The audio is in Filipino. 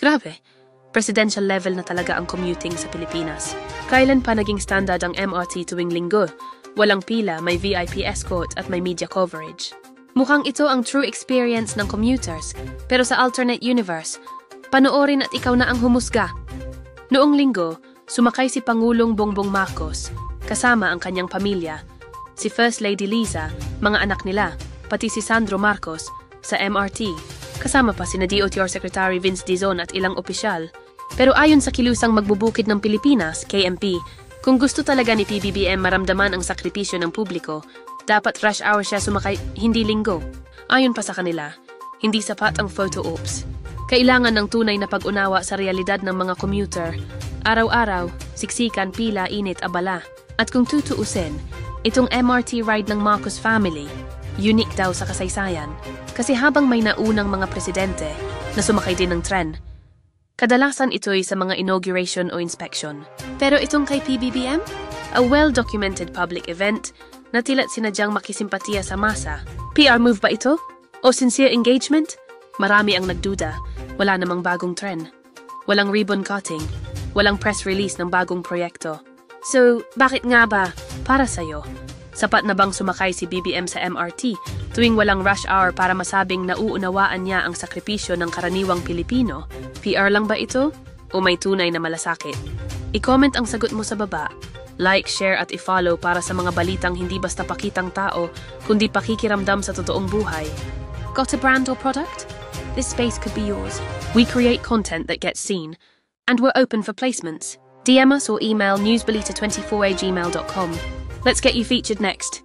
Grabe, presidential level na talaga ang commuting sa Pilipinas. Kailan pa naging standard ang MRT tuwing linggo? Walang pila, may VIP escort at may media coverage. Mukhang ito ang true experience ng commuters, pero sa alternate universe, panoorin at ikaw na ang humusga. Noong linggo, sumakay si Pangulong Bongbong Marcos, kasama ang kanyang pamilya, si First Lady Liza, mga anak nila, pati si Sandro Marcos, sa MRT. Kasama pa sina DOTR Secretary Vince Dizon at ilang opisyal. Pero ayon sa Kilusang Magbubukid ng Pilipinas, KMP, kung gusto talaga ni PBBM maramdaman ang sakripisyo ng publiko, dapat rush hour siya sumakay, hindi linggo. Ayon pa sa kanila, hindi sapat ang photo ops. Kailangan ng tunay na pag-unawa sa realidad ng mga commuter. Araw-araw, siksikan, pila, init, abala. At kung tutuusin, itong MRT ride ng Marcos family, unique daw sa kasaysayan. Kasi habang may naunang mga presidente na sumakay din ng tren, kadalasan ito'y sa mga inauguration o inspection. Pero itong kay PBBM, a well-documented public event na tila't sinadyang makisimpatiya sa masa. PR move ba ito? O sincere engagement? Marami ang nagduda. Wala namang bagong tren. Walang ribbon cutting. Walang press release ng bagong proyekto. So, bakit nga ba? Para sa'yo, sapat na bang sumakay si BBM sa MRT tuwing walang rush hour para masabing nauunawaan niya ang sakripisyo ng karaniwang Pilipino? PR lang ba ito? O may tunay na malasakit? I-comment ang sagot mo sa baba. Like, share at i-follow para sa mga balitang hindi basta pakitang tao, kundi pakikiramdam sa totoong buhay. Got a brand or product? This space could be yours. We create content that gets seen, and we're open for placements. DM us or email newsbalita24@gmail.com. Let's get you featured next.